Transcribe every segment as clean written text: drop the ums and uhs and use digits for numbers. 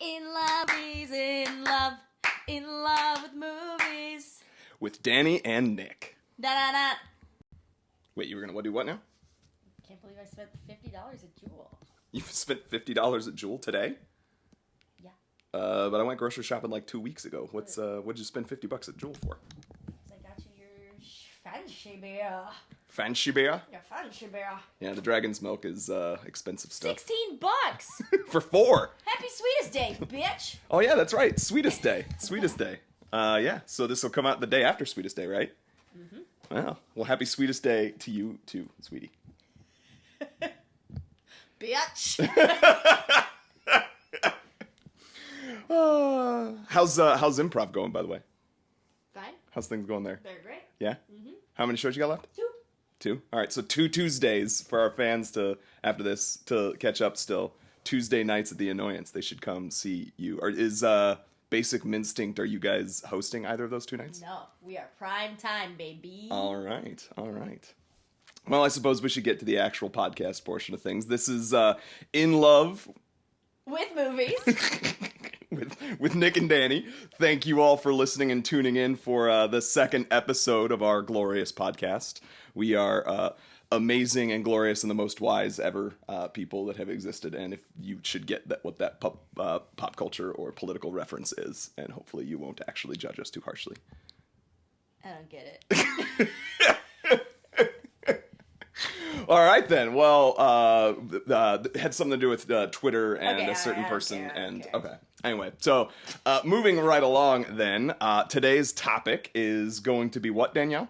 In love, he's in love with movies. With Dani and Nic. Da-da-da. Wait, you were going to do what now? Can't believe I spent $50 at Jewel. You spent $50 at Jewel today? Yeah. But I went grocery shopping like 2 weeks ago. What'd you spend $50 at Jewel for? I got you your fancy beer. Fancy beer? Your fancy beer. Yeah, the Dragon's Milk is expensive stuff. $16 For 4. Happy Sweetest Day, bitch. Oh yeah, that's right. Sweetest Day. Sweetest Day. Yeah, so this will come out the day after Sweetest Day, right? Mm-hmm. Well, happy Sweetest Day to you too, sweetie. Bitch. How's improv going, by the way? Fine. How's things going there? They're great. Yeah? Mm-hmm. How many shows you got left? 2. All right, so 2 Tuesdays for our fans after this to catch up still. Tuesday nights at the Annoyance. They should come see you. Or is Basic Minstinct, are you guys hosting either of those 2 nights? No, we are prime time, baby. All right. Well, I suppose we should get to the actual podcast portion of things. This is In Love with movies. with Nic and Dani. Thank you all for listening and tuning in for the second episode of our glorious podcast. We are amazing and glorious and the most wise ever people that have existed. And if you should get what that pop culture or political reference is, and hopefully you won't actually judge us too harshly. I don't get it. All right, then. Well, it had something to do with Twitter and a certain person. Okay. Anyway, so moving right along then, today's topic is going to be what, Danielle?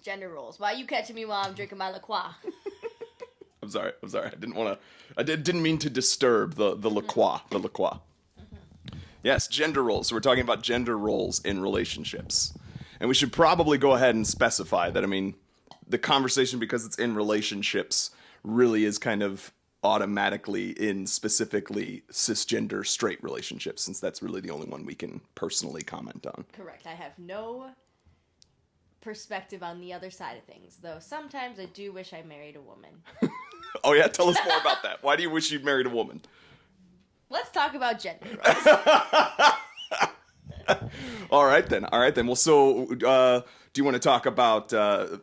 Gender roles. Why are you catching me while I'm drinking my La Croix? I'm sorry. I didn't mean to disturb the La Croix. The La Croix. Yes, gender roles. So we're talking about gender roles in relationships. And we should probably go ahead and specify that, the conversation, because it's in relationships, really is kind of automatically in specifically cisgender straight relationships, since that's really the only one we can personally comment on. Correct. I have no perspective on the other side of things, though sometimes I do wish I married a woman. Oh yeah? Tell us more about that. Why do you wish you'd married a woman? Let's talk about gender roles. All right then. Well, so do you want to talk about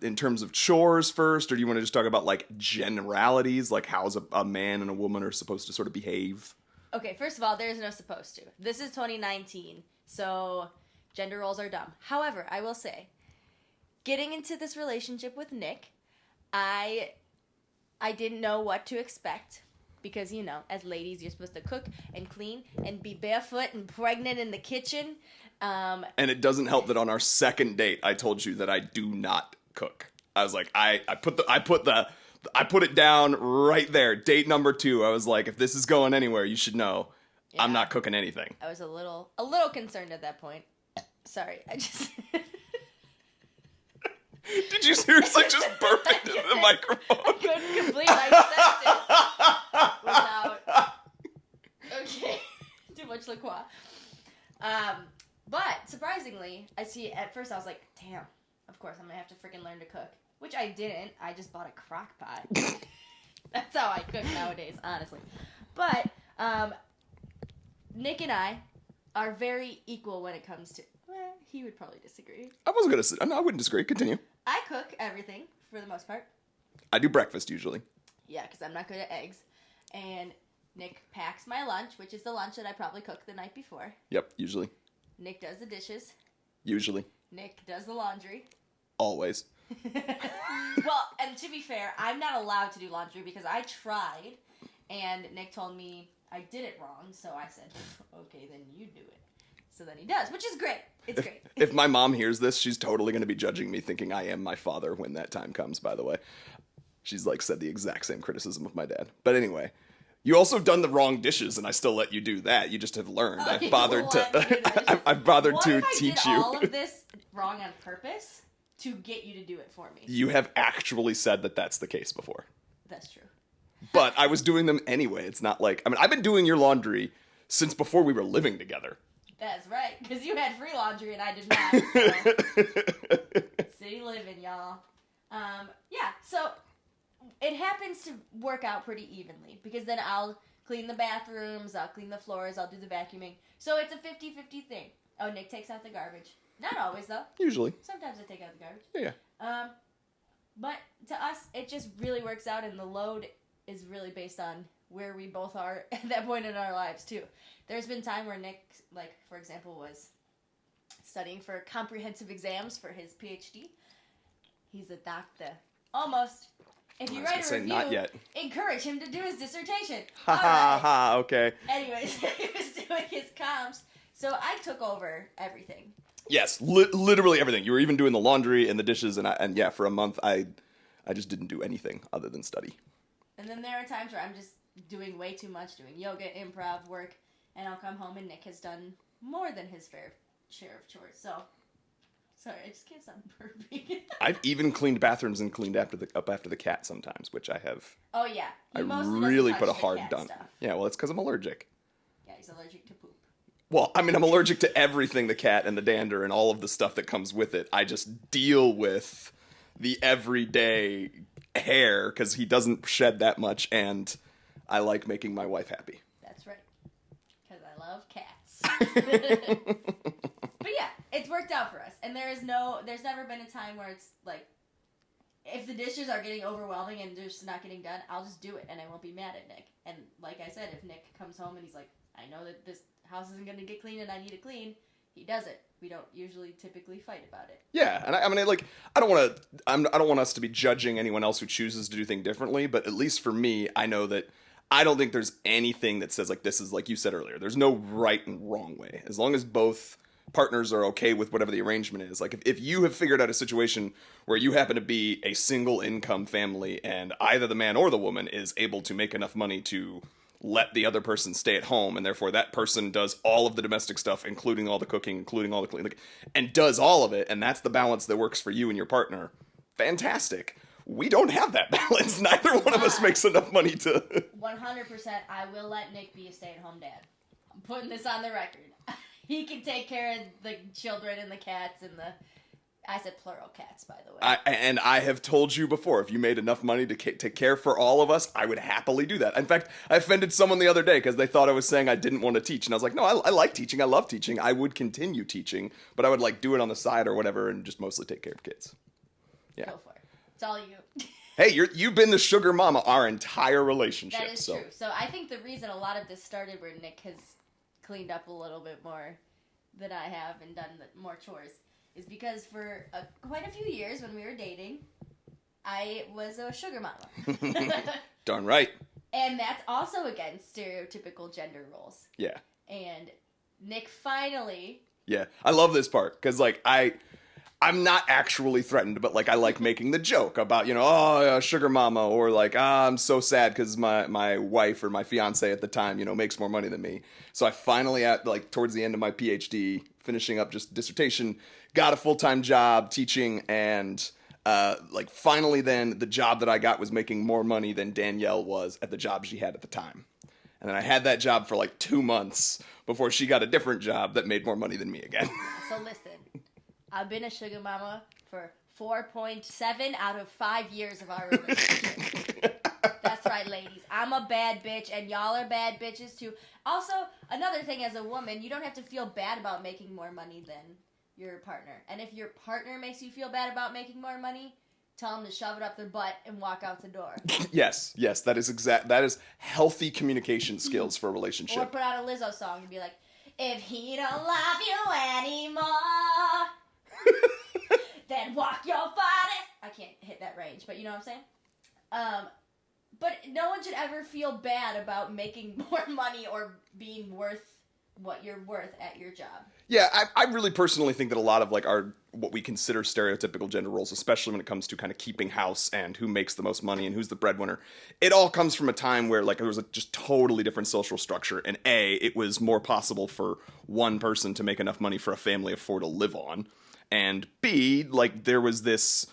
in terms of chores first, or do you want to just talk about like generalities, like how's a man and a woman are supposed to sort of behave? Okay, first of all, there's no supposed to. This is 2019, so gender roles are dumb. However, I will say, getting into this relationship with Nic, I didn't know what to expect. Because, as ladies, you're supposed to cook and clean and be barefoot and pregnant in the kitchen. And it doesn't help that on our second date, I told you that I do not cook. I was like, I put it down right there. Date number 2. I was like, if this is going anywhere, you should know I'm not cooking anything. I was a little concerned at that point. Sorry, I just... Did you seriously just burp into the microphone? I couldn't complete my sentence without... Okay. Too much La Croix. But, surprisingly, at first I was like, damn, of course I'm going to have to freaking learn to cook. Which I didn't. I just bought a crock pot. That's how I cook nowadays, honestly. But, Nic and I are very equal when it comes to... Well, he would probably disagree. I wasn't going to say... No, I wouldn't disagree. Continue. I cook everything, for the most part. I do breakfast, usually. Yeah, because I'm not good at eggs. And Nic packs my lunch, which is the lunch that I probably cooked the night before. Yep, usually. Nic does the dishes. Usually. Nic does the laundry. Always. Well, and to be fair, I'm not allowed to do laundry because I tried, and Nic told me I did it wrong, so I said, okay, then you do it. So then he does, which is great. It's great. If my mom hears this, she's totally going to be judging me, thinking I am my father when that time comes, by the way. She's said the exact same criticism of my dad. But anyway, you also done the wrong dishes, and I still let you do that. You just have learned. Okay, I've bothered to teach you. All of this wrong on purpose to get you to do it for me. You have actually said that that's the case before. That's true. But I was doing them anyway. It's not like... I've been doing your laundry since before we were living together. That's right, because you had free laundry and I did not. So. City living, y'all. Yeah, so it happens to work out pretty evenly, because then I'll clean the bathrooms, I'll clean the floors, I'll do the vacuuming. So it's a 50-50 thing. Oh, Nic takes out the garbage. Not always, though. Usually. Sometimes I take out the garbage. Yeah. But to us, it just really works out, and the load is really based on where we both are at that point in our lives, too. There's been time where Nic, like, for example, was studying for comprehensive exams for his PhD. He's a doctor. Almost. If you write a review, not yet. Encourage him to do his dissertation. Ha ha ha, okay. Anyways, he was doing his comps, so I took over everything. Yes, literally everything. You were even doing the laundry and the dishes, and yeah, for a month, I just didn't do anything other than study. And then there are times where I'm just doing way too much, doing yoga, improv, work, and I'll come home and Nic has done more than his fair share of chores, so... Sorry, I just can't stop burping. I've even cleaned bathrooms and cleaned up after the cat sometimes, which I have. Oh yeah, I really put a hard done. Stuff. Yeah, well, it's because I'm allergic. Yeah, he's allergic to poop. Well, I mean, I'm allergic to everything, the cat and the dander and all of the stuff that comes with it. I just deal with the everyday hair because he doesn't shed that much, and I like making my wife happy. That's right, because I love cats. But yeah, it's worked out for us, and there's never been a time where it's like, if the dishes are getting overwhelming and they're just not getting done, I'll just do it, and I won't be mad at Nic. And like I said, if Nic comes home and he's like, I know that this house isn't going to get clean and I need it clean, he does it. We don't usually typically fight about it. Yeah, and I mean, like, I don't want us to be judging anyone else who chooses to do things differently, but at least for me, I know that I don't think there's anything that says, like, this is, like you said earlier, there's no right and wrong way. As long as both partners are okay with whatever the arrangement is. Like, if you have figured out a situation where you happen to be a single income family and either the man or the woman is able to make enough money to let the other person stay at home, and therefore that person does all of the domestic stuff, including all the cooking, including all the cleaning, and does all of it, and that's the balance that works for you and your partner, fantastic. We don't have that balance. Neither one of us makes enough money to... 100%, I will let Nic be a stay-at-home dad. I'm putting this on the record. He can take care of the children and the cats and the... I said plural cats, by the way. And I have told you before, if you made enough money to take care for all of us, I would happily do that. In fact, I offended someone the other day because they thought I was saying I didn't want to teach. And I was like, no, I like teaching. I love teaching. I would continue teaching, but I would like do it on the side or whatever and just mostly take care of kids. Yeah. Go for it. It's all you. Hey, you've been the sugar mama our entire relationship. That is true. So I think the reason a lot of this started where Nic has cleaned up a little bit more than I have and done more chores is because for quite a few years when we were dating, I was a sugar mama. Darn right. And that's also against stereotypical gender roles. Yeah. And Nic finally... Yeah, I love this part because, like, I'm not actually threatened, but, like, I like making the joke about, oh, sugar mama, or, like, I'm so sad because my wife or my fiance at the time, makes more money than me. So I finally, towards the end of my PhD, finishing up just dissertation, got a full-time job teaching, and, finally then the job that I got was making more money than Danielle was at the job she had at the time. And then I had that job for, 2 months before she got a different job that made more money than me again. So listen. I've been a sugar mama for 4.7 out of 5 years of our relationship. That's right, ladies. I'm a bad bitch, and y'all are bad bitches, too. Also, another thing as a woman, you don't have to feel bad about making more money than your partner. And if your partner makes you feel bad about making more money, tell them to shove it up their butt and walk out the door. Yes, that is healthy communication skills for a relationship. Or put out a Lizzo song and be like, if he don't love you anymore... then walk your body. I can't hit that range, but you know what I'm saying? But no one should ever feel bad about making more money or being worth what you're worth at your job. Yeah, I really personally think that a lot of our what we consider stereotypical gender roles, especially when it comes to kind of keeping house and who makes the most money and who's the breadwinner, it all comes from a time where there was a just totally different social structure. And A, it was more possible for one person to make enough money for a family of 4 to live on. And B, there was this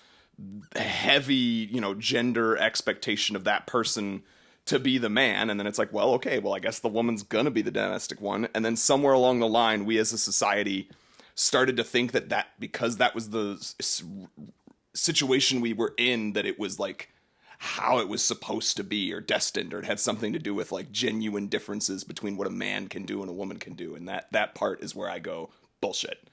heavy, gender expectation of that person to be the man. And then it's I guess the woman's gonna be the domestic one. And then somewhere along the line, we as a society started to think that because that was the situation we were in, that it was how it was supposed to be or destined, or it had something to do with like genuine differences between what a man can do and a woman can do. And that part is where I go, bullshit.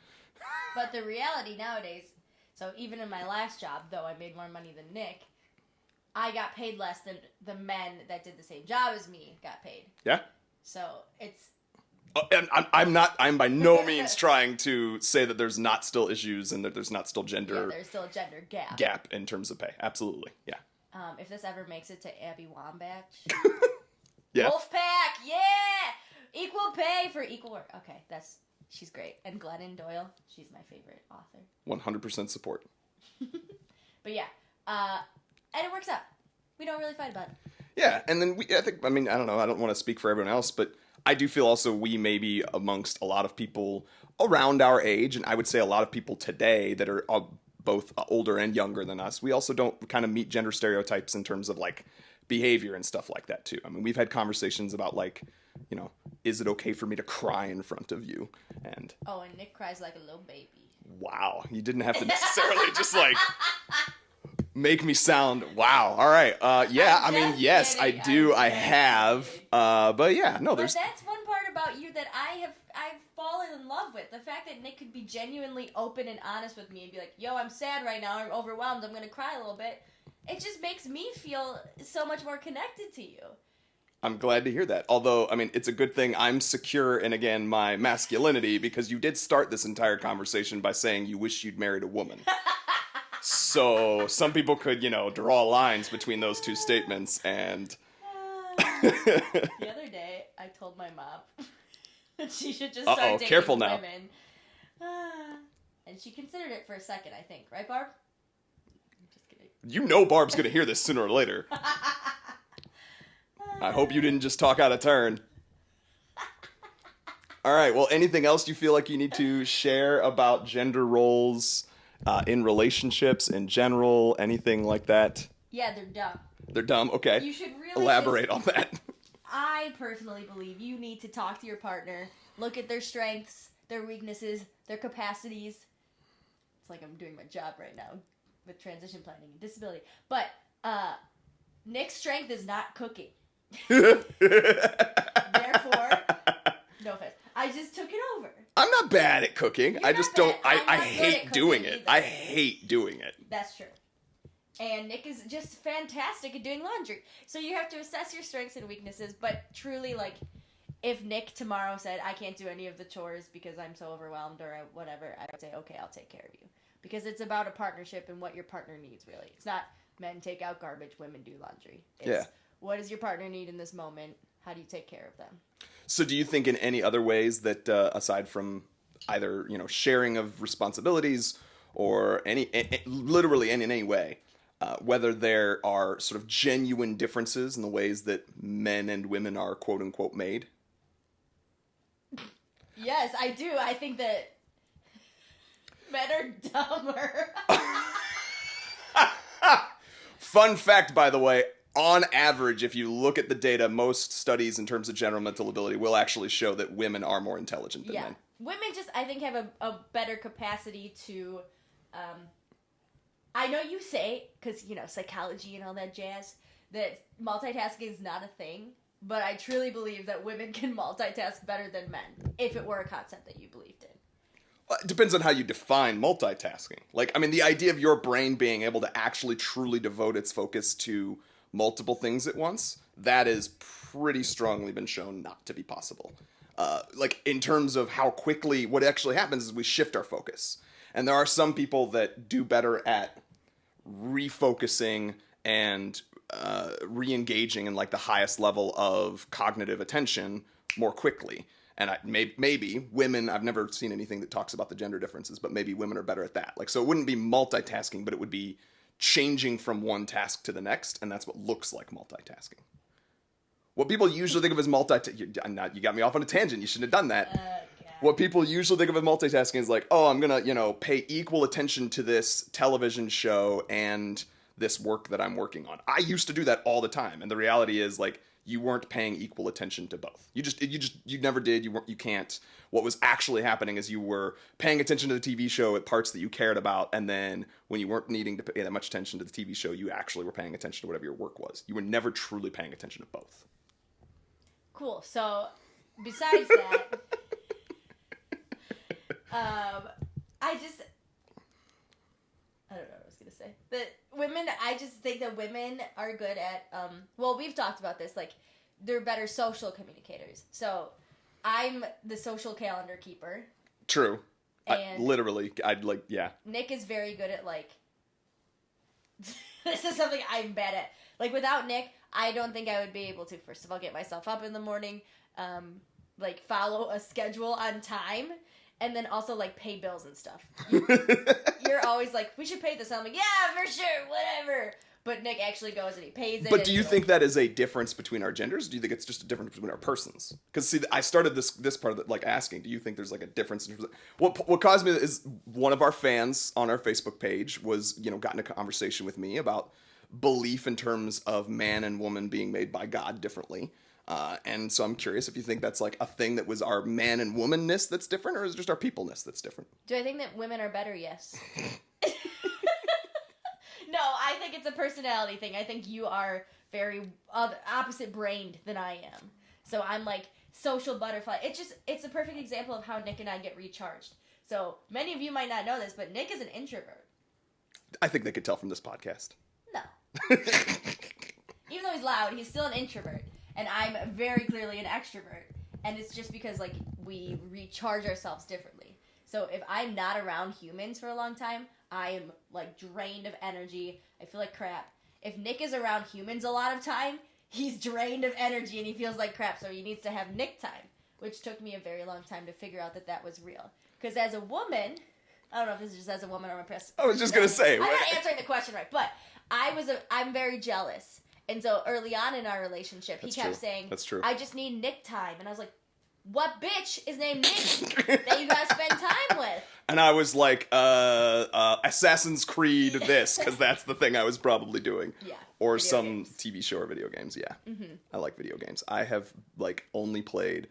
But the reality nowadays, so even in my last job, though I made more money than Nick, I got paid less than the men that did the same job as me got paid. Yeah. So it's... And I'm by no means trying to say that there's not still issues and that there's not still there's still a gender gap in terms of pay. Absolutely. Yeah. If this ever makes it to Abby Wambach. Yeah. Wolfpack, yeah! Equal pay for equal work. Okay, she's great. And Glennon Doyle, she's my favorite author. 100% support. But yeah, and it works out. We don't really fight about it. Yeah, and then I don't know, I don't want to speak for everyone else, but I do feel also we may be amongst a lot of people around our age, and I would say a lot of people today that are both older and younger than us. We also don't kind of meet gender stereotypes in terms of like behavior and stuff like that too. I mean, we've had conversations about like, you know, is it okay for me to cry in front of you? And Nick cries like a little baby. Wow, you didn't have to necessarily just like make me sound wow. All right. Yeah, I mean, yes, I do. I have. But yeah, no, there's. But that's one part about you that I've fallen in love with. The fact that Nick could be genuinely open and honest with me and be like, yo, I'm sad right now. I'm overwhelmed. I'm going to cry a little bit. It just makes me feel so much more connected to you. I'm glad to hear that. Although, I mean, it's a good thing I'm secure in, again, my masculinity, because you did start this entire conversation by saying you wish you'd married a woman. So some people could, you know, draw lines between those two statements. And the other day, I told my mom that she should just start dating careful women. now. And she considered it for a second, I think. Right, Barb? I'm just kidding. You know Barb's going to hear this sooner or later. I hope you didn't just talk out of turn. All right, well, anything else you feel like you need to share about gender roles in relationships in general, anything like that? Yeah, they're dumb. They're dumb? Okay. You should really elaborate on that. I personally believe you need to talk to your partner, look at their strengths, their weaknesses, their capacities. It's like I'm doing my job right now with transition planning and disability. But Nick's strength is not cooking. Therefore, no offense, I just took it over. I'm not bad at cooking. You're I just not don't. bad. I hate doing it. Either. I hate doing it. That's true. And Nick is just fantastic at doing laundry. So you have to assess your strengths and weaknesses. But truly, like, if Nick tomorrow said, I can't do any of the chores because I'm so overwhelmed or whatever, I would say, okay, I'll take care of you. Because it's about a partnership and what your partner needs, really. It's not men take out garbage, women do laundry. It's what does your partner need in this moment? How do you take care of them? So do you think in any other ways that, aside from either, you know, sharing of responsibilities or literally in any way, whether there are sort of genuine differences in the ways that men and women are quote unquote made? Yes, I do. I think that men are dumber. Fun fact, by the way, on average, if you look at the data, most studies in terms of general mental ability will actually show that women are more intelligent than men. Women just, I think, have a better capacity to... I know you say, because, you know, psychology and all that jazz, that multitasking is not a thing, but I truly believe that women can multitask better than men, if it were a concept that you believed in. It depends on how you define multitasking. Like, I mean, the idea of your brain being able to actually truly devote its focus to multiple things at once, that is pretty strongly been shown not to be possible. Like, in terms of how quickly, what actually happens is we shift our focus. And there are some people that do better at refocusing and re-engaging in, like, the highest level of cognitive attention more quickly. And maybe women, I've never seen anything that talks about the gender differences, but maybe women are better at that. Like, so it wouldn't be multitasking, but it would be changing from one task to the next, and that's what looks like multitasking. What people usually think of as multitasking... You got me off on a tangent. You shouldn't have done that. What people usually think of as multitasking is like, oh, I'm going to, you know, pay equal attention to this television show and this work that I'm working on. I used to do that all the time. And the reality is, like, you weren't paying equal attention to both. You never did. You can't. What was actually happening is you were paying attention to the TV show at parts that you cared about, and then when you weren't needing to pay that much attention to the TV show, you actually were paying attention to whatever your work was. You were never truly paying attention to both. Cool. So, besides that, I don't know what I was going to say. But women, I just think that women are good at, well, we've talked about this, like, they're better social communicators. So, I'm the social calendar keeper. True. And I'd like, yeah. Nick is very good at, like, this is something I'm bad at. Like, without Nick, I don't think I would be able to, first of all, get myself up in the morning, like, follow a schedule on time, and then also, like, pay bills and stuff. You're always like, we should pay this. I'm like, yeah, for sure, whatever. But Nick actually goes and he pays it. But do you think that is a difference between our genders? Do you think it's just a difference between our persons? Because see, I started this part of it, like asking, do you think there's like a difference? What caused me is one of our fans on our Facebook page was, got in a conversation with me about belief in terms of man and woman being made by God differently. And so I'm curious if you think that's like a thing that was our man and womanness that's different, or is it just our peopleness that's different? Do I think that women are better? Yes. No, I think it's a personality thing. I think you are very opposite-brained than I am. So I'm like social butterfly. It's a perfect example of how Nick and I get recharged. So many of you might not know this, but Nick is an introvert. I think they could tell from this podcast. No. Even though he's loud, he's still an introvert. And I'm very clearly an extrovert. And it's just because, like, we recharge ourselves differently. So if I'm not around humans for a long time, I am, like, drained of energy. I feel like crap. If Nick is around humans a lot of time, he's drained of energy and he feels like crap. So he needs to have Nick time, which took me a very long time to figure out that was real. Because as a woman, I don't know if this is just as a woman or I'm impressed. I was just going to say. I'm not answering the question right, but I'm very jealous. And so early on in our relationship, he kept saying, "That's true. I just need Nick time." And I was like, what bitch is named Nick that you gotta spend time with? And I was like, Assassin's Creed this, because that's the thing I was probably doing. Yeah. Or some TV show or video games, yeah. Mm-hmm. I like video games. I have, like, only played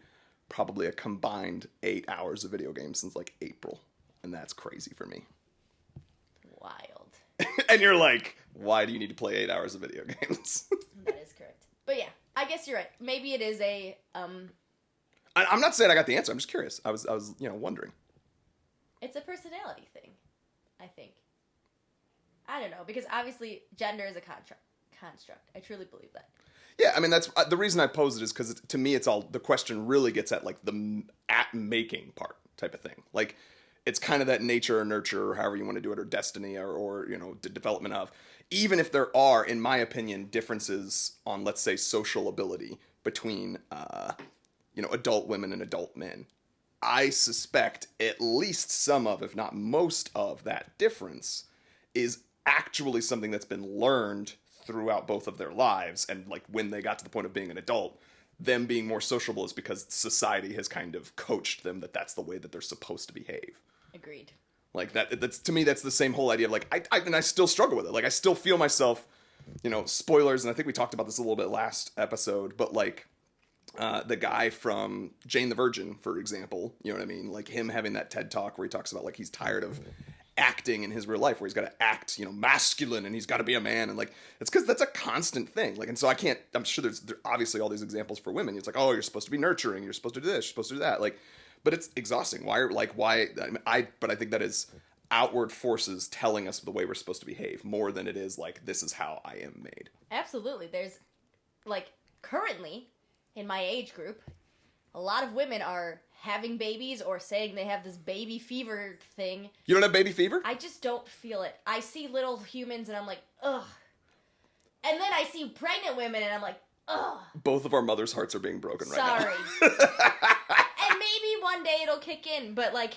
probably a combined 8 hours of video games since, like, April. And that's crazy for me. Wild. And you're like, why do you need to play 8 hours of video games? That is correct. But yeah, I guess you're right. Maybe it is a, I'm not saying I got the answer. I'm just curious. I was wondering. It's a personality thing, I think. I don't know, because obviously gender is a construct. I truly believe that. Yeah, I mean, that's the reason I pose it is because to me, it's all the question really gets at like the making part type of thing. Like, it's kind of that nature or nurture, or however you want to do it, or destiny, or the development of. Even if there are, in my opinion, differences on, let's say, social ability between adult women and adult men, I suspect at least some of, if not most of, that difference is actually something that's been learned throughout both of their lives, and like when they got to the point of being an adult, them being more sociable is because society has kind of coached them that that's the way that they're supposed to behave. Agreed. Like that's to me, that's the same whole idea of like, I still struggle with it. Like, I still feel myself, spoilers, and I think we talked about this a little bit last episode, but like, the guy from Jane the Virgin, for example, you know what I mean? Like, him having that TED Talk where he talks about, like, he's tired of acting in his real life, where he's got to act, masculine, and he's got to be a man, and, like, it's because that's a constant thing. Like, and so I'm sure there's obviously all these examples for women. It's like, oh, you're supposed to be nurturing, you're supposed to do this, you're supposed to do that. Like, but it's exhausting. But I think that is outward forces telling us the way we're supposed to behave more than it is, like, this is how I am made. Absolutely. There's, like, currently, in my age group, a lot of women are having babies or saying they have this baby fever thing. You don't have baby fever? I just don't feel it. I see little humans and I'm like, ugh. And then I see pregnant women and I'm like, ugh. Both of our mothers' hearts are being broken right now. Sorry. And maybe one day it'll kick in, but like,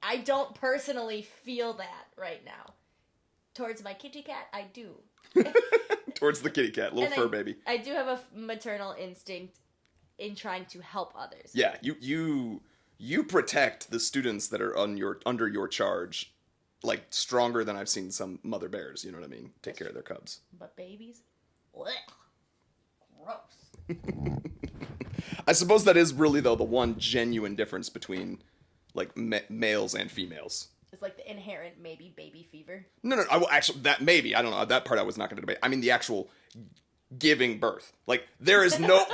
I don't personally feel that right now. Towards my kitty cat, I do. Towards the kitty cat, little fur baby. I do have a maternal instinct in trying to help others. Yeah, you protect the students that are under your charge, like, stronger than I've seen some mother bears. You know what I mean? Take care of their cubs. But babies, blech, gross. I suppose that is really, though, the one genuine difference between, like, males and females. It's like the inherent maybe baby fever. No, I will actually, that maybe, I don't know, that part I was not going to debate. I mean the actual giving birth. Like, there is no,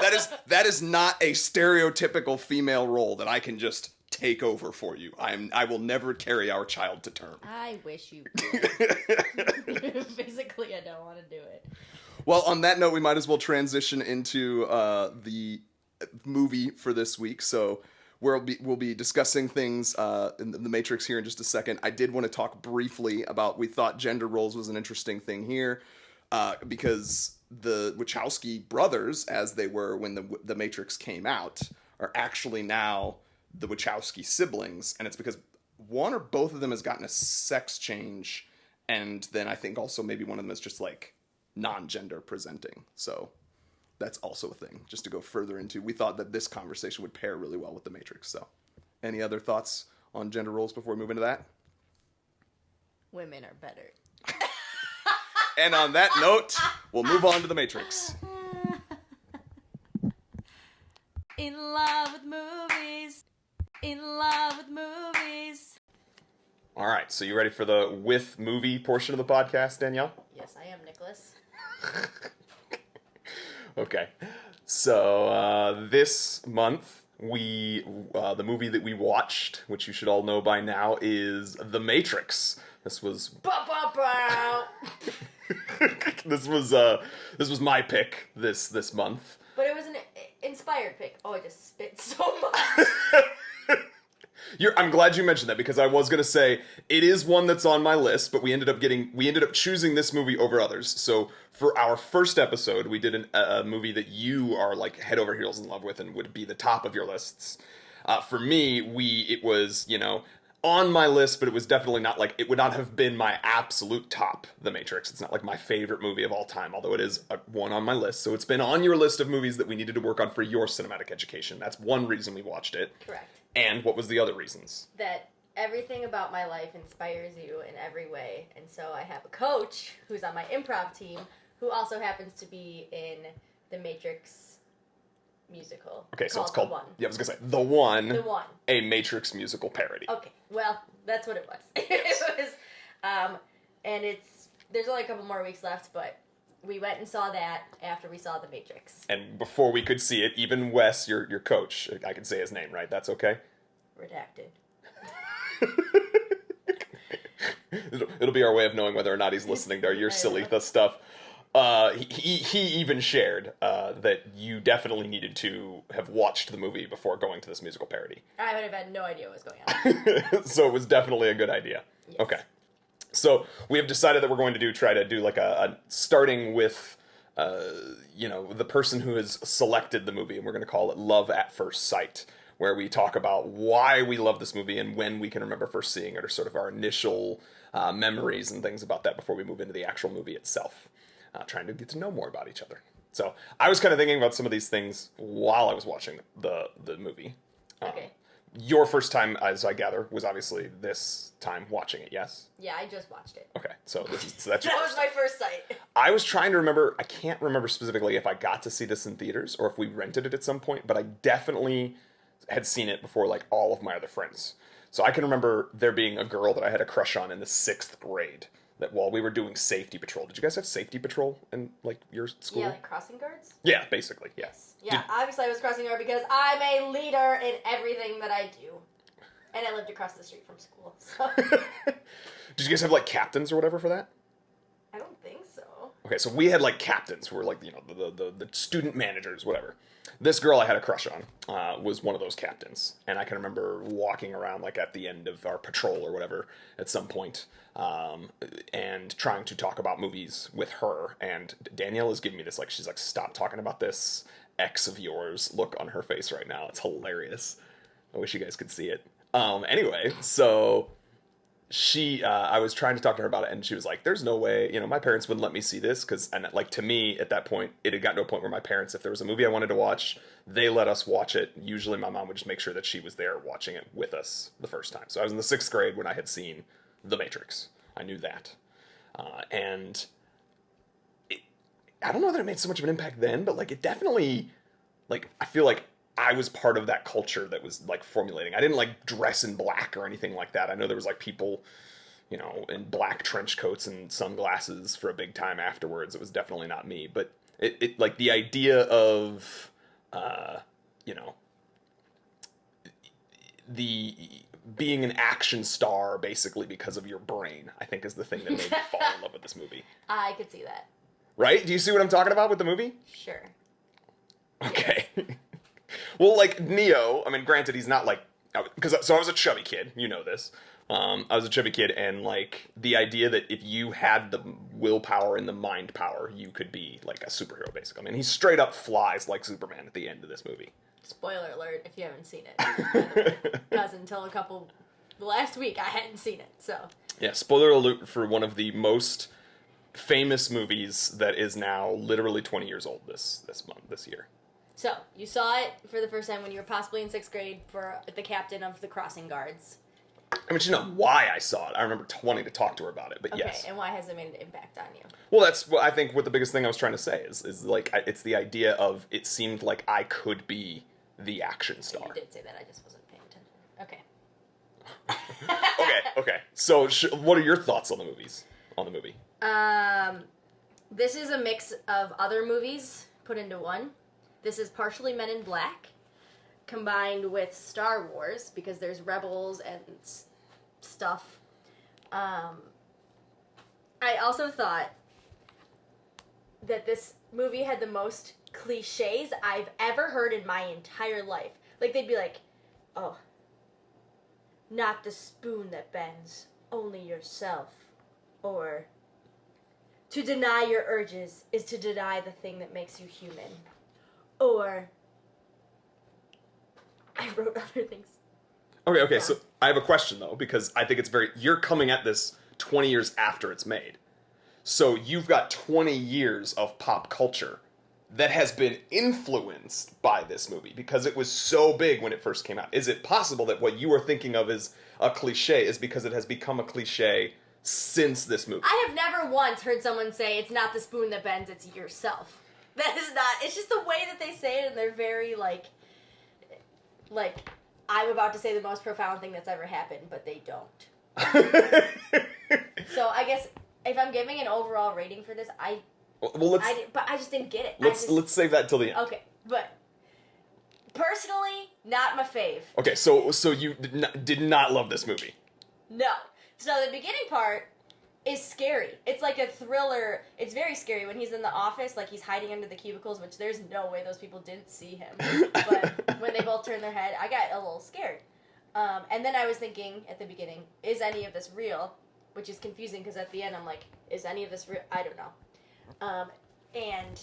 that is not a stereotypical female role that I can just take over for you. I will never carry our child to term. I wish you could. Basically, I don't want to do it. Well, on that note, we might as well transition into the movie for this week. So we'll be discussing things in the Matrix here in just a second. I did want to talk briefly about, we thought gender roles was an interesting thing here because the Wachowski brothers, as they were when the Matrix came out, are actually now the Wachowski siblings, and it's because one or both of them has gotten a sex change, and then I think also maybe one of them is just like non-gender presenting. So that's also a thing, just to go further into. We thought that this conversation would pair really well with the Matrix. So any other thoughts on gender roles before we move into that? Women are better. And on that note, we'll move on to the Matrix. In love with movies. In love with movies. All right, so you ready for the with movie portion of the podcast, Danielle? Yes, I am, Nicholas. Okay, so this month the movie that we watched, which you should all know by now, is The Matrix. This was this was my pick this month. But it was an inspired pick. Oh, I just spit so much. I'm glad you mentioned that, because I was going to say it is one that's on my list, but we ended up choosing this movie over others. So for our first episode, we did a movie that you are like head over heels in love with and would be the top of your lists. For me, it was, on my list, but it was definitely not like, it would not have been my absolute top, The Matrix. It's not like my favorite movie of all time, although it is one on my list. So it's been on your list of movies that we needed to work on for your cinematic education. That's one reason we watched it. Correct. And what was the other reasons? That everything about my life inspires you in every way. And so I have a coach who's on my improv team who also happens to be in The Matrix musical. Okay, so it's called... The One. Yeah, I was going to say, The One. The One. A Matrix musical parody. Okay, well, that's what it was. It was, and there's only a couple more weeks left, but we went and saw that after we saw The Matrix. And before we could see it, even Wes, your coach, I can say his name, right? That's okay? Redacted. It'll be our way of knowing whether or not he's listening to your silly stuff. He even shared that you definitely needed to have watched the movie before going to this musical parody. I would have had no idea what was going on. So it was definitely a good idea. Yes. Okay. So we have decided that we're going to try to do like a starting with, the person who has selected the movie, and we're going to call it Love at First Sight, where we talk about why we love this movie and when we can remember first seeing it, or sort of our initial memories and things about that before we move into the actual movie itself. Trying to get to know more about each other. So I was kind of thinking about some of these things while I was watching the movie. Okay. Your first time, as I gather, was obviously this time watching it, yes? Yeah, I just watched it. Okay, so that's your That was my first sight. I was trying to remember, I can't remember specifically if I got to see this in theaters or if we rented it at some point, but I definitely had seen it before like all of my other friends. So I can remember there being a girl that I had a crush on in the 6th grade. That while we were doing safety patrol, did you guys have safety patrol in like your school? Yeah, like crossing guards? Yeah, basically, yeah. Yes. Yeah, obviously I was crossing guard because I'm a leader in everything that I do. And I lived across the street from school, so. Did you guys have like captains or whatever for that? I don't think so. Okay, so we had like captains who were like, the student managers, whatever. This girl I had a crush on was one of those captains. And I can remember walking around like at the end of our patrol or whatever at some point, and trying to talk about movies with her. And Danielle is giving me this, like, she's like, stop talking about this ex of yours look on her face right now. It's hilarious. I wish you guys could see it. Anyway, so I was trying to talk to her about it, and she was like, there's no way, my parents wouldn't let me see this, and like, to me, at that point, it had gotten to a point where my parents, if there was a movie I wanted to watch, they let us watch it. Usually my mom would just make sure that she was there watching it with us the first time. So I was in the 6th grade when I had seen The Matrix. I knew that. And I don't know that it made so much of an impact then, but like, it definitely like, I feel like I was part of that culture that was, like, formulating. I didn't, like, dress in black or anything like that. I know there was, like, people, you know, in black trench coats and sunglasses for a big time afterwards. It was definitely not me. But it like, the idea of, you know, the being an action star, basically, because of your brain, I think is the thing that made me fall in love with this movie. I could see that. Right? Do you see what I'm talking about with the movie? Sure. Okay. Well, like, Neo, I mean, granted, he's not, like... So I was a chubby kid. You know this. I was a chubby kid, and, like, the idea that if you had the willpower and the mind power, you could be, like, a superhero, basically. I mean, he straight up flies like Superman at the end of this movie. Spoiler alert if you haven't seen it. Because until last week, I hadn't seen it, so... Yeah, spoiler alert for one of the most famous movies that is now literally 20 years old this year. So, you saw it for the first time when you were possibly in 6th grade for the captain of the crossing guards. I mean, she didn't know why I saw it. I remember wanting to talk to her about it, but okay, yes. And why has it made an impact on you? Well, that's what I think what the biggest thing I was trying to say is like, it's the idea of it seemed like I could be the action star. You did say that, I just wasn't paying attention. Okay. Okay. So, what are your thoughts on the movie? This is a mix of other movies put into one. This is partially Men in Black, combined with Star Wars, because there's Rebels and stuff. I also thought that this movie had the most cliches I've ever heard in my entire life. Like, they'd be like, oh, not the spoon that bends, only yourself. Or, to deny your urges is to deny the thing that makes you human. Or, I wrote other things. Okay, Yeah. so I have a question, though, because I think you're coming at this 20 years after it's made. So you've got 20 years of pop culture that has been influenced by this movie because it was so big when it first came out. Is it possible that what you were thinking of as a cliche is because it has become a cliche since this movie? I have never once heard someone say, it's not the spoon that bends, it's yourself. That is not, it's just the way that they say it, and they're very, like, I'm about to say the most profound thing that's ever happened, but they don't. So I guess if I'm giving an overall rating for this, I just didn't get it. Let's save that till the end. Okay, but personally, not my fave. Okay, so you did not love this movie. No. So the beginning part is scary. It's like a thriller. It's very scary when he's in the office, like he's hiding under the cubicles, which there's no way those people didn't see him. But when they both turned their head, I got a little scared. And then I was thinking at the beginning, is any of this real? Which is confusing because at the end I'm like, is any of this real? I don't know. And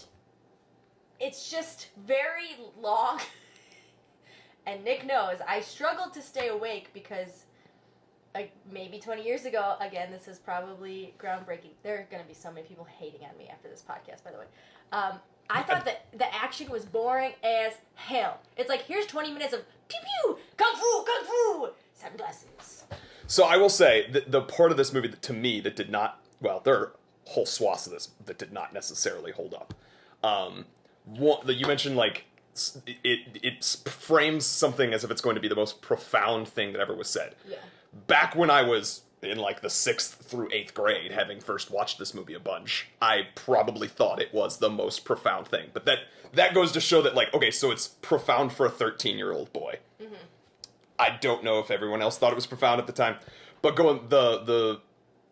it's just very long. And Nick knows I struggled to stay awake because maybe 20 years ago, again, this is probably groundbreaking. There are going to be so many people hating on me after this podcast, by the way. I thought that the action was boring as hell. It's like, here's 20 minutes of pew-pew, kung-fu, sunglasses. So I will say that the part of this movie that, to me, that did not, well, there are whole swaths of this that did not necessarily hold up. You mentioned, like, it frames something as if it's going to be the most profound thing that ever was said. Yeah. Back when I was in, like, the 6th through 8th grade, having first watched this movie a bunch, I probably thought it was the most profound thing. But that goes to show that, like, okay, so it's profound for a 13-year-old boy. Mm-hmm. I don't know if everyone else thought it was profound at the time. But the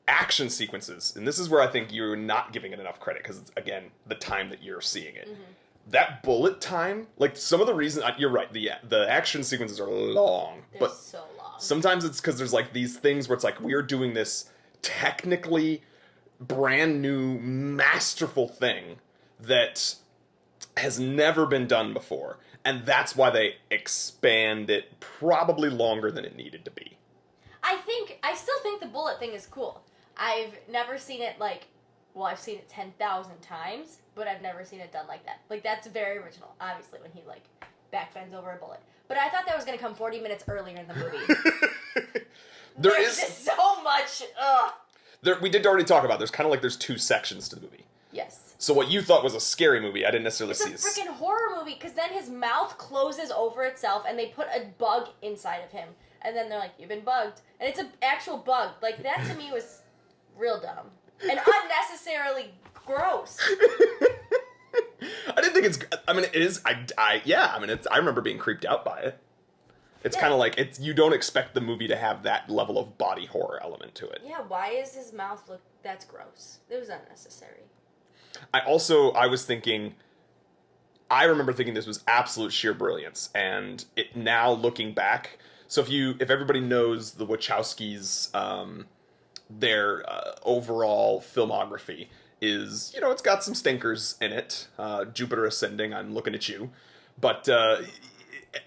action sequences, and this is where I think you're not giving it enough credit, because, again, the time that you're seeing it. Mm-hmm. That bullet time, like, some of the reasons, you're right, the action sequences are long. They're but so long. Sometimes it's because there's, like, these things where it's like, we're doing this technically brand new, masterful thing that has never been done before. And that's why they expand it probably longer than it needed to be. I still think the bullet thing is cool. I've never seen it, like, well, I've seen it 10,000 times, but I've never seen it done like that. Like, that's very original, obviously, when he, like, backbends over a bullet. But I thought that was going to come 40 minutes earlier in the movie. There's just so much, ugh. We did already talk about, there's kind of like there's two sections to the movie. Yes. So what you thought was a scary movie, I didn't necessarily see. It's a freaking horror movie, because then his mouth closes over itself, and they put a bug inside of him. And then they're like, you've been bugged. And it's an actual bug. Like, that to me was real dumb. And unnecessarily gross. I didn't think it's... I mean, it is... I remember being creeped out by it. It's kind of like, you don't expect the movie to have that level of body horror element to it. Yeah, why is his mouth look... That's gross. It was unnecessary. I was thinking... I remember thinking this was absolute sheer brilliance. And it now, looking back... So if everybody knows the Wachowskis, their overall filmography is, it's got some stinkers in it. Jupiter Ascending, I'm looking at you. But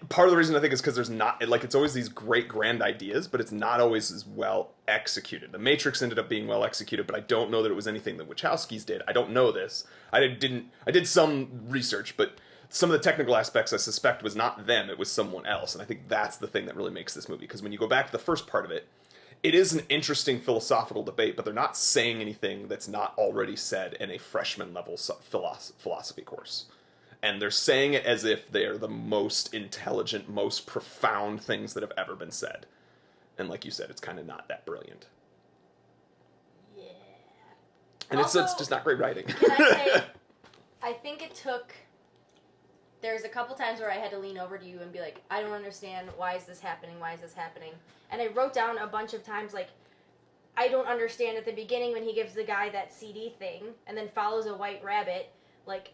part of the reason I think is because there's not, it's always these great grand ideas, but it's not always as well executed. The Matrix ended up being well executed, but I don't know that it was anything that Wachowskis did. I don't know this. I did some research, but some of the technical aspects I suspect was not them, it was someone else. And I think that's the thing that really makes this movie. Because when you go back to the first part of it, it is an interesting philosophical debate, but they're not saying anything that's not already said in a freshman level philosophy course. And they're saying it as if they are the most intelligent, most profound things that have ever been said. And like you said, it's kind of not that brilliant. Yeah. And also, it's just not great writing. Can I say, I think it took... There's a couple times where I had to lean over to you and be like, I don't understand, why is this happening, And I wrote down a bunch of times, like, I don't understand at the beginning when he gives the guy that CD thing, and then follows a white rabbit, like,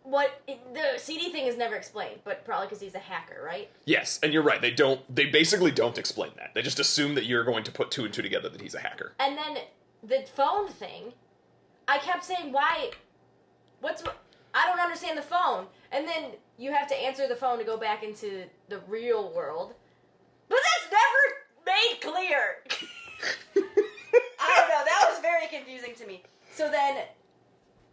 the CD thing is never explained, but probably because he's a hacker, right? Yes, and you're right, they basically don't explain that. They just assume that you're going to put two and two together that he's a hacker. And then the phone thing, I kept saying, I don't understand the phone. And then you have to answer the phone to go back into the real world. But that's never made clear. I don't know. That was very confusing to me. So then,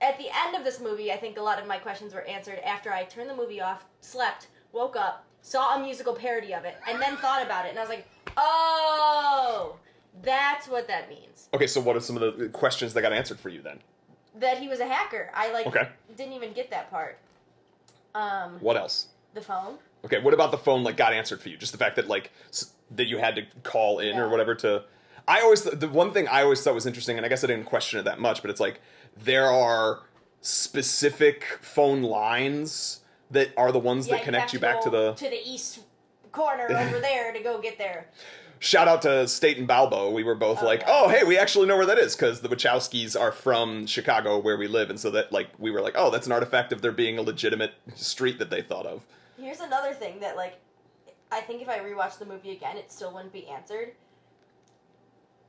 at the end of this movie, I think a lot of my questions were answered after I turned the movie off, slept, woke up, saw a musical parody of it, and then thought about it. And I was like, oh, that's what that means. Okay, so what are some of the questions that got answered for you then? That he was a hacker. I okay. Didn't even get that part. What else? The phone. Okay, what about the phone got answered for you? Just the fact that that you had to call in or whatever to... the one thing I always thought was interesting, and I guess I didn't question it that much, but it's there are specific phone lines that are the ones that connect you back to the east corner over there to go get there. Shout out to State and Balbo. We were both hey, we actually know where that is, because the Wachowskis are from Chicago, where we live, and so that, we were oh, that's an artifact of there being a legitimate street that they thought of. Here's another thing that, I think if I rewatched the movie again, it still wouldn't be answered.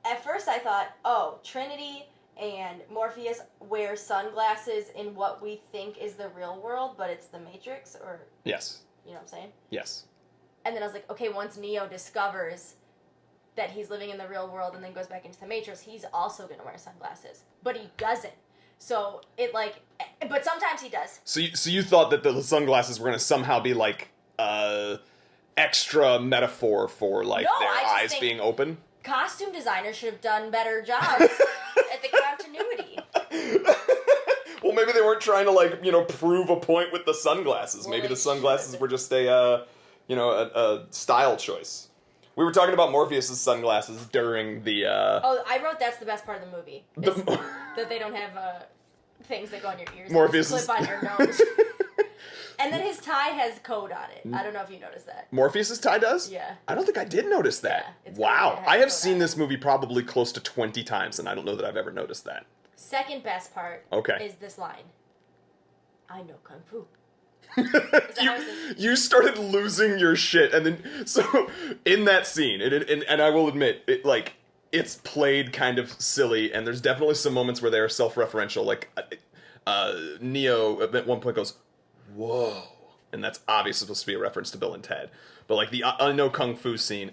At first I thought, oh, Trinity and Morpheus wear sunglasses in what we think is the real world, but it's the Matrix, or... Yes. You know what I'm saying? Yes. And then I was like, okay, once Neo discovers that he's living in the real world and then goes back into the Matrix, he's also going to wear sunglasses. But he doesn't. So, but sometimes he does. So you thought that the sunglasses were going to somehow be, extra metaphor for, their eyes being open? Costume designers should have done better jobs at the continuity. Well, maybe they weren't trying to, prove a point with the sunglasses. Well, maybe the sunglasses were just a style choice. We were talking about Morpheus' sunglasses during the... I wrote that's the best part of the movie. That they don't have things that go on your ears. Morpheus clip on your nose. And then his tie has code on it. I don't know if you noticed that. Morpheus' tie does? Yeah. I don't think I did notice that. Yeah, wow. I have seen this movie probably close to 20 times, and I don't know that I've ever noticed that. Second best part is this line. I know Kung Fu. You started losing your shit, and then so in that scene, and I will admit, it's played kind of silly, and there's definitely some moments where they are self-referential. Neo at one point goes, "Whoa," and that's obviously supposed to be a reference to Bill and Ted. But the I know Kung Fu scene,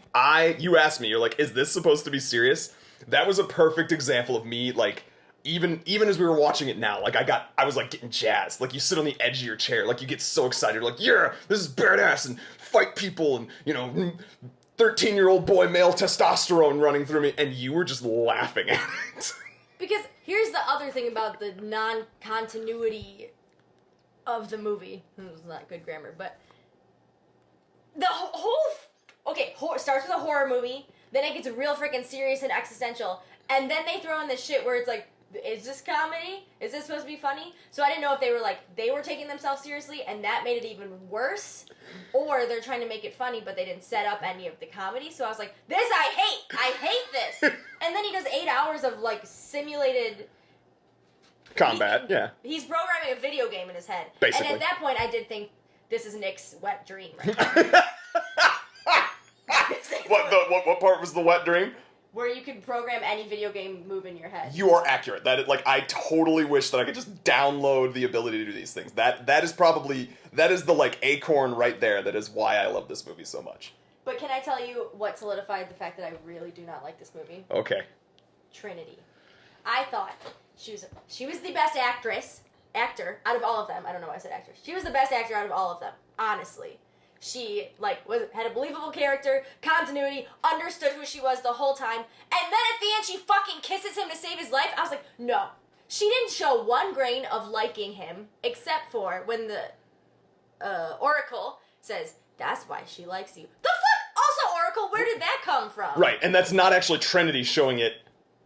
you asked me, you're like, "Is this supposed to be serious?" That was a perfect example of me Even as we were watching it now, I was getting jazzed. You sit on the edge of your chair, you get so excited. You're yeah, this is badass, and fight people, and 13-year-old boy male testosterone running through me, and you were just laughing at it. Because Here's the other thing about the non-continuity of the movie. It's not good grammar, but the starts with a horror movie, then it gets real freaking serious and existential, and then they throw in this shit where it's like, is this comedy? Is this supposed to be funny? So I didn't know if they were taking themselves seriously and that made it even worse, or they're trying to make it funny but they didn't set up any of the comedy. So I was like, this I hate this. And then he does 8 hours of like simulated combat. He's programming a video game in his head. Basically. And at that point I did think, this is Nick's wet dream right now. What part was the wet dream? Where you can program any video game move in your head. You are accurate. I totally wish that I could just download the ability to do these things. That is the like acorn right there. That is why I love this movie so much. But can I tell you what solidified the fact that I really do not like this movie? Okay. Trinity. I thought she was the best actor out of all of them. I don't know why I said actress. She was the best actor out of all of them, honestly. She, had a believable character, continuity, understood who she was the whole time, and then at the end she fucking kisses him to save his life. I was like, no. She didn't show one grain of liking him, except for when the Oracle says, that's why she likes you. The fuck? Also, Oracle, where did that come from? Right, and that's not actually Trinity showing it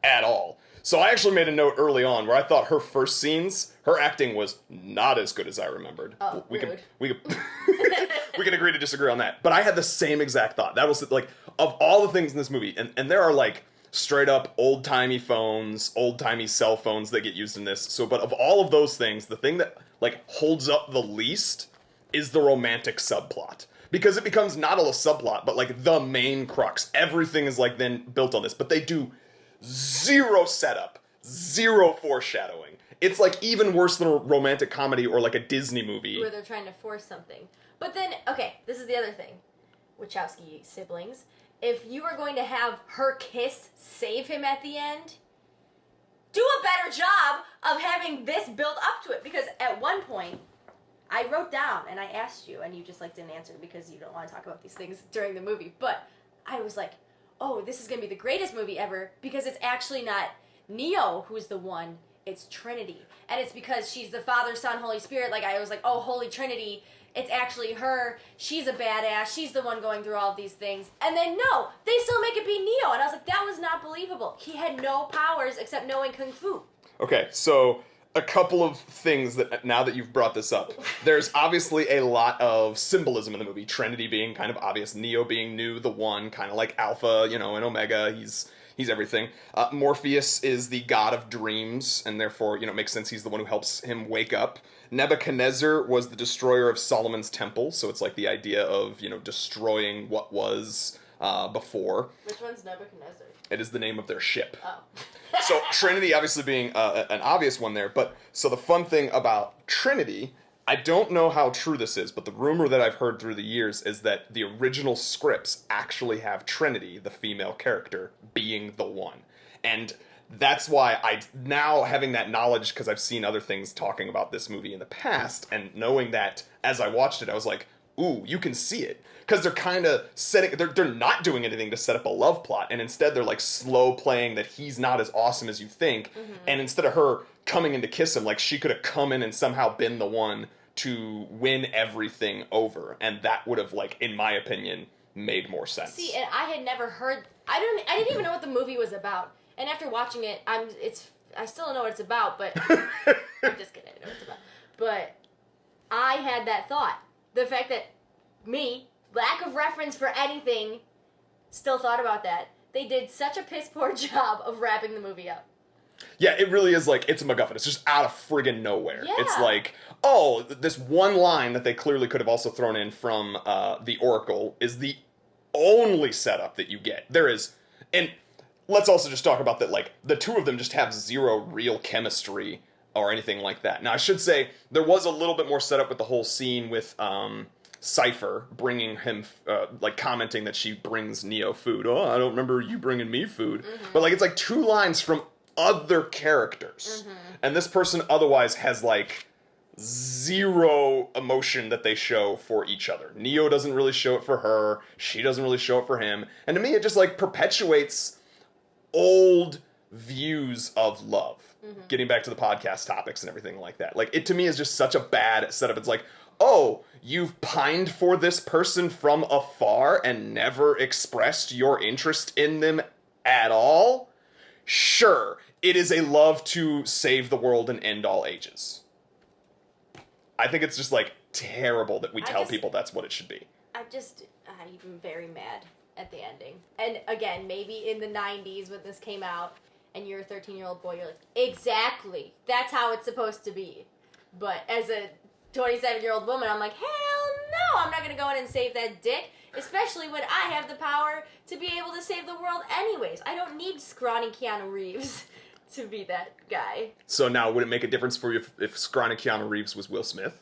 at all. So I actually made a note early on where I thought her first scenes, her acting was not as good as I remembered. Oh, we rude. We can agree to disagree on that. But I had the same exact thought. That was like, of all the things in this movie, and there are like straight up old-timey phones, old-timey cell phones that get used in this. So, but of all of those things, the thing that like holds up the least is the romantic subplot. Because it becomes not a subplot, but like the main crux. Everything is like then built on this. But they do zero setup, zero foreshadowing. It's like even worse than a romantic comedy or like a Disney movie. Where they're trying to force something. But then, okay, this is the other thing. Wachowski siblings. If you are going to have her kiss save him at the end, do a better job of having this build up to it. Because at one point, I wrote down and I asked you, and you just like didn't answer because you don't want to talk about these things during the movie. But I was like, oh, this is going to be the greatest movie ever because it's actually not Neo who's the one, it's Trinity. And it's because she's the Father, Son, Holy Spirit. Like, I was like, oh, Holy Trinity, it's actually her. She's a badass. She's the one going through all of these things. And then, no, they still make it be Neo. And I was like, that was not believable. He had no powers except knowing Kung Fu. Okay, so a couple of things that now that you've brought this up. There's obviously a lot of symbolism in the movie. Trinity being kind of obvious, Neo being new, the one, kind of like Alpha, and Omega. He's everything. Morpheus is the god of dreams, and therefore, it makes sense he's the one who helps him wake up. Nebuchadnezzar was the destroyer of Solomon's temple, so it's like the idea of, destroying what was before. Which one's Nebuchadnezzar? It is the name of their ship. Oh. So Trinity obviously being an obvious one there, but so the fun thing about Trinity, I don't know how true this is, but the rumor that I've heard through the years is that the original scripts actually have Trinity, the female character, being the one. And that's why now having that knowledge, because I've seen other things talking about this movie in the past, and knowing that as I watched it, I was like, ooh, you can see it. Because they're kind of they're not doing anything to set up a love plot, and instead they're like slow playing that he's not as awesome as you think, and instead of her coming in to kiss him, like she could have come in and somehow been the one to win everything over, and that would have, like, in my opinion, made more sense. See, and I had never heard, I didn't even know what the movie was about, and after watching it, I still don't know what it's about, but, I'm just kidding, I know what it's about, but I had that thought, the fact that lack of reference for anything, still thought about that. They did such a piss poor job of wrapping the movie up. Yeah, it really is like, it's a MacGuffin. It's just out of friggin' nowhere. Yeah. It's like, oh, this one line that they clearly could have also thrown in from the Oracle is the only setup that you get. There is, and let's also just talk about that, like, the two of them just have zero real chemistry or anything like that. Now, I should say, there was a little bit more setup with the whole scene with Cypher bringing him, like, commenting that she brings Neo food. Oh, I don't remember you bringing me food. But, like, it's like two lines from other characters. And this person otherwise has, like, zero emotion that they show for each other. Neo doesn't really show it for her. She doesn't really show it for him. And to me, it just, like, perpetuates old views of love. Getting back to the podcast topics and everything like that. Like, it to me is just such a bad setup. It's like, oh, you've pined for this person from afar and never expressed your interest in them at all? Sure, it is a love to save the world and end all ages. I think it's just, like, terrible that we tell people that's what it should be. I'm very mad at the ending. And again, maybe in the 90s when this came out, and you're a 13-year-old boy, you're like, exactly, that's how it's supposed to be. But as a 27-year-old woman, I'm like, hell no, I'm not going to go in and save that dick, especially when I have the power to be able to save the world anyways. I don't need scrawny Keanu Reeves to be that guy. So now, would it make a difference for you if scrawny Keanu Reeves was Will Smith?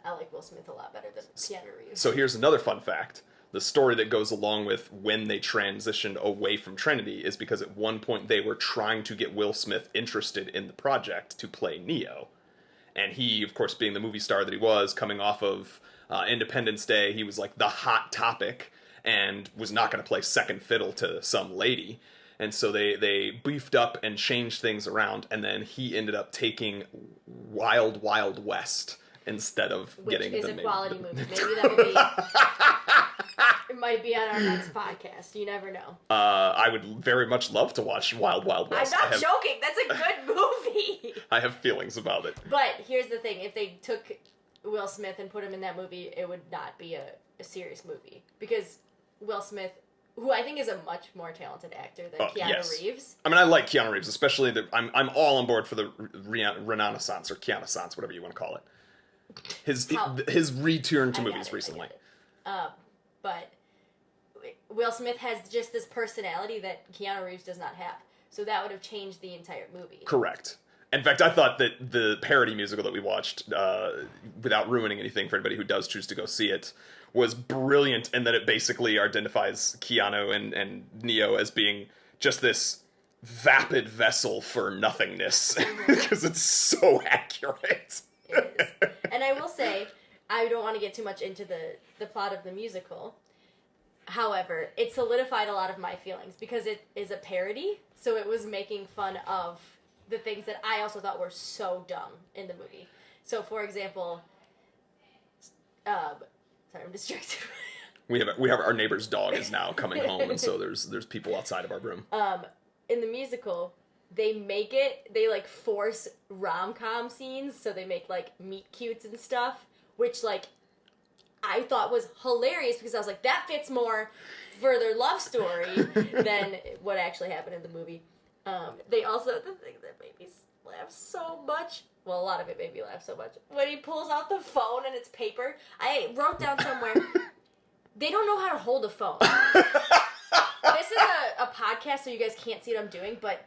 I like Will Smith a lot better than Keanu Reeves. So here's another fun fact. The story that goes along with when they transitioned away from Trinity is because at one point they were trying to get Will Smith interested in the project to play Neo. And he, of course, being the movie star that he was, coming off of Independence Day, he was like the hot topic and was not going to play second fiddle to some lady. And so they beefed up and changed things around, and then he ended up taking Wild Wild West instead of getting the... Which is a quality movie. Maybe that would be... It might be on our next podcast. You never know. I would very much love to watch Wild Wild West. I'm not joking. That's a good movie. I have feelings about it. But here's the thing. If they took Will Smith and put him in that movie, it would not be a serious movie. Because Will Smith, who I think is a much more talented actor than Keanu Reeves. I mean, I like Keanu Reeves, especially I'm all on board for the Renaissance or Keanu-sance, whatever you want to call it. His return to movies recently. But Will Smith has just this personality that Keanu Reeves does not have. So that would have changed the entire movie. Correct. In fact, I thought that the parody musical that we watched, without ruining anything for anybody who does choose to go see it, was brilliant in that it basically identifies Keanu and Neo as being just this vapid vessel for nothingness. Because it's so accurate. It is. And I will say, I don't want to get too much into the plot of the musical. However, it solidified a lot of my feelings because it is a parody, so it was making fun of the things that I also thought were so dumb in the movie. So, for example, sorry, I'm distracted. We have our neighbor's dog is now coming home, and so there's people outside of our room. In the musical, they like force rom-com scenes, so they make like meet cutes and stuff, which like I thought was hilarious because I was like, that fits more for their love story than what actually happened in the movie. They also, the thing that made me laugh so much, well, a lot of it made me laugh so much, when he pulls out the phone and it's paper. I wrote down somewhere, they don't know how to hold a phone. This is a podcast, so you guys can't see what I'm doing, but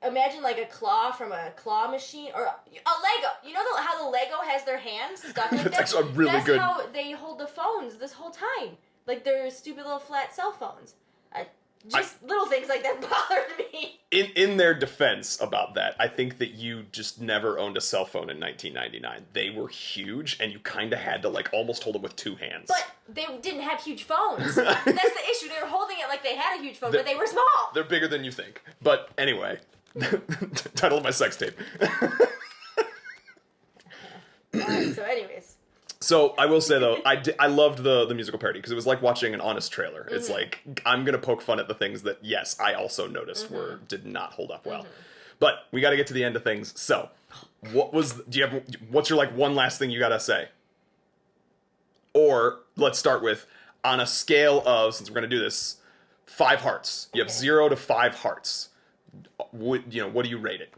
imagine like a claw from a claw machine, or a Lego. You know how the Lego has their hands stuck like that? That's actually really good. That's how they hold the phones this whole time. Like their stupid little flat cell phones. Little things like that bothered me. In their defense about that, I think that you just never owned a cell phone in 1999. They were huge, and you kind of had to like almost hold them with two hands. But they didn't have huge phones. That's the issue. They were holding it like they had a huge phone, but they were small. They're bigger than you think. But anyway, title of my sex tape. So anyways. So I will say though, I loved the musical parody because it was like watching an honest trailer. Mm-hmm. It's like I'm gonna poke fun at the things that yes I also noticed did not hold up well, but we got to get to the end of things. So what's your like one last thing you gotta say? Or let's start with on a scale of, since we're gonna do this, 5 hearts. You have 0 to 5 hearts. What do you rate it?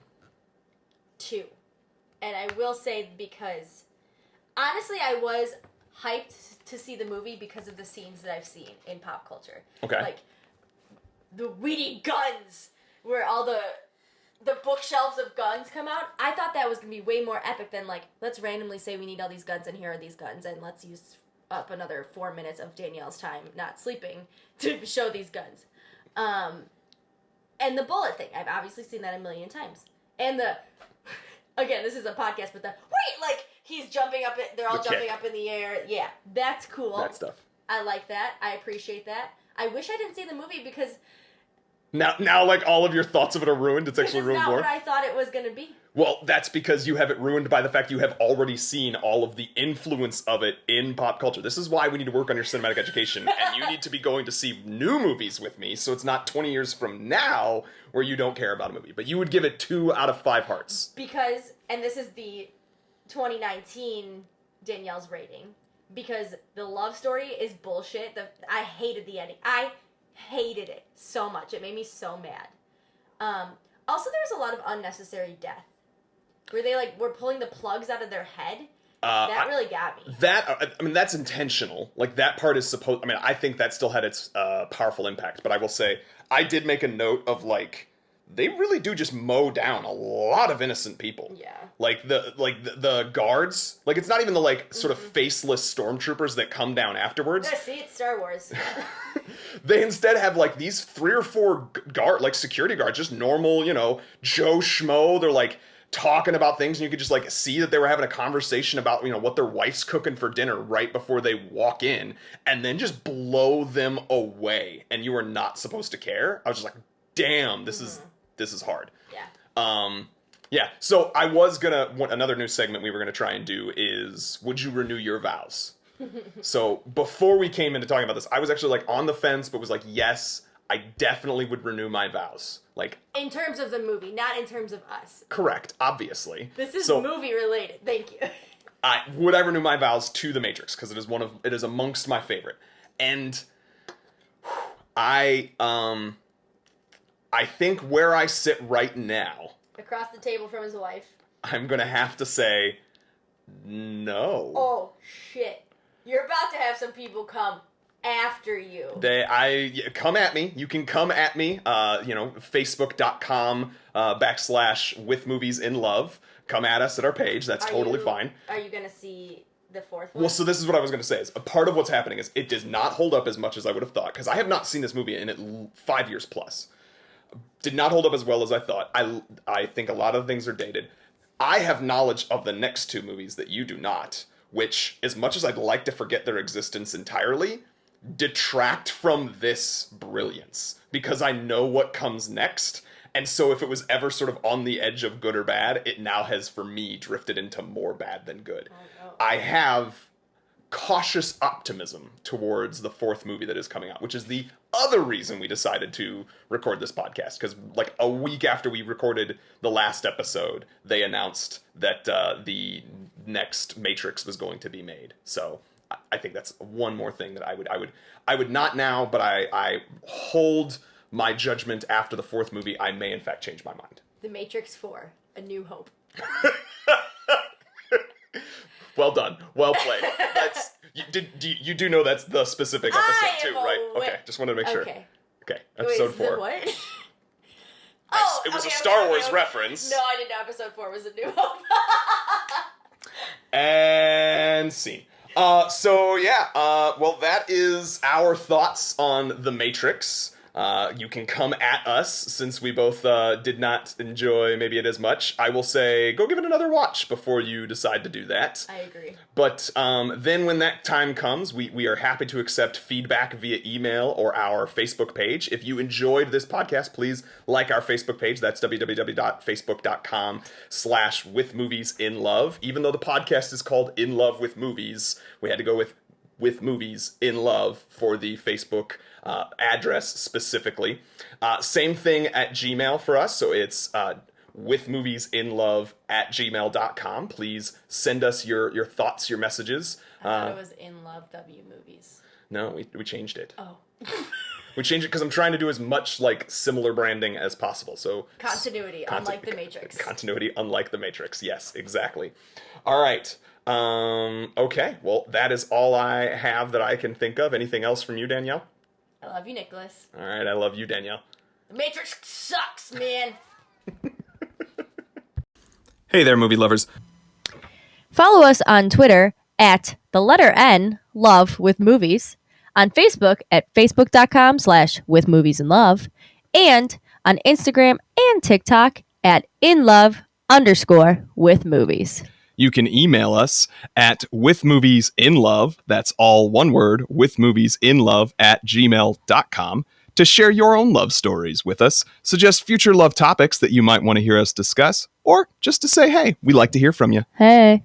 2, and I will say because. Honestly, I was hyped to see the movie because of the scenes that I've seen in pop culture. Okay. Like, the weedy guns, where all the bookshelves of guns come out. I thought that was going to be way more epic than, like, let's randomly say we need all these guns, and here are these guns, and let's use up another 4 minutes of Danielle's time not sleeping to show these guns. And the bullet thing. I've obviously seen that a million times. And again, this is a podcast, but he's jumping up, they're all jumping up in the air. Yeah, that's cool. That stuff. I like that. I appreciate that. I wish I didn't see the movie because Now, like, all of your thoughts of it are ruined. It's actually ruined more. It's not what I thought it was going to be. Well, that's because you have it ruined by the fact you have already seen all of the influence of it in pop culture. This is why we need to work on your cinematic education, and you need to be going to see new movies with me, so it's not 20 years from now where you don't care about a movie. But you would give it 2 out of 5 hearts. Because, and this is the 2019 Danielle's rating, because the love story is bullshit. I hated the ending. I hated it so much. It made me so mad. Also, there was a lot of unnecessary death. Where they, like, were pulling the plugs out of their head. That really got me. That's intentional. Like, that part is supposed... I think that still had its powerful impact. But I will say, I did make a note of, like, they really do just mow down a lot of innocent people. Yeah. Like, the guards... Like, it's not even the, like, sort of faceless stormtroopers that come down afterwards. Yeah, see, it's Star Wars. They instead have, like, these 3 or 4 security guards. Just normal, Joe Schmo. They're, like... talking about things, and you could just, like, see that they were having a conversation about, what their wife's cooking for dinner right before they walk in, and then just blow them away, and you are not supposed to care. I was just like, damn, this is hard. Yeah. Yeah, so I was another new segment we were gonna try and do is, would you renew your vows? So, before we came into talking about this, I was actually, like, on the fence, but was like, yes, I definitely would renew my vows. Like, in terms of the movie, not in terms of us. Correct, obviously. This is movie related. Thank you. Would I renew my vows to The Matrix, because it is amongst my favorite. And I think where I sit right now, across the table from his wife, I'm gonna have to say no. Oh shit. You're about to have some people come after you. Come at me. You can come at me. Facebook.com / with movies in love. Come at us at our page. That's totally fine. Are you gonna see the 4th one? Well, so this is what I was gonna say. Is a part of what's happening is it does not hold up as much as I would have thought, because I have not seen this movie in 5 years plus. Did not hold up as well as I thought. I think a lot of things are dated. I have knowledge of the next 2 movies that you do not, which, as much as I'd like to forget their existence entirely, detract from this brilliance, because I know what comes next, and so if it was ever sort of on the edge of good or bad, it now has, for me, drifted into more bad than good. Oh, no. I have cautious optimism towards the 4th movie that is coming out, which is the other reason we decided to record this podcast, because like a week after we recorded the last episode, they announced that the next Matrix was going to be made. So I think that's one more thing that I would not now, but I hold my judgment after the 4th movie. I may in fact change my mind. The Matrix 4, A New Hope. Well done. Well played. That's you do know that's the specific episode too, right? Okay, just wanted to make sure. Okay, episode 4. What? It was a Star Wars reference. No, I didn't know episode 4 was A New Hope. And scene. Well, that is our thoughts on The Matrix. You can come at us, since we both did not enjoy maybe it as much. I will say, go give it another watch before you decide to do that. I agree. But then when that time comes, we are happy to accept feedback via email or our Facebook page. If you enjoyed this podcast, please like our Facebook page. That's www.facebook.com / with movies in love. Even though the podcast is called In Love with Movies, we had to go with movies in love for the Facebook address specifically. Same thing at Gmail for us, so it's withmoviesinlove@gmail.com. Please send us your thoughts, your messages. I thought it was In Love W Movies. No, we changed it. Oh. We changed it because I'm trying to do as much like similar branding as possible. So continuity, unlike The Matrix. Continuity, unlike The Matrix. Yes, exactly. All right. Okay. Well, that is all I have that I can think of. Anything else from you, Danielle? I love you, Nicholas. All right, I love you, Danielle. The Matrix sucks, man. Hey there, movie lovers. Follow us on Twitter at @LoveWithMovies, on Facebook at facebook.com/withmoviesinlove, and on Instagram and TikTok at @inlove_withmovies. You can email us at withmoviesinlove, that's all one word, withmoviesinlove @gmail.com, to share your own love stories with us, suggest future love topics that you might want to hear us discuss, or just to say, hey, we like to hear from you. Hey.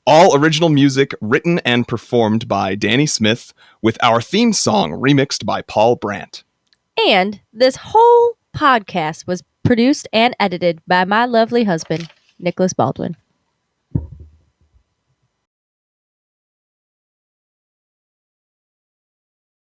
All original music written and performed by Danny Smith, with our theme song remixed by Paul Brandt. And this whole podcast was produced and edited by my lovely husband, Nicholas Baldwin.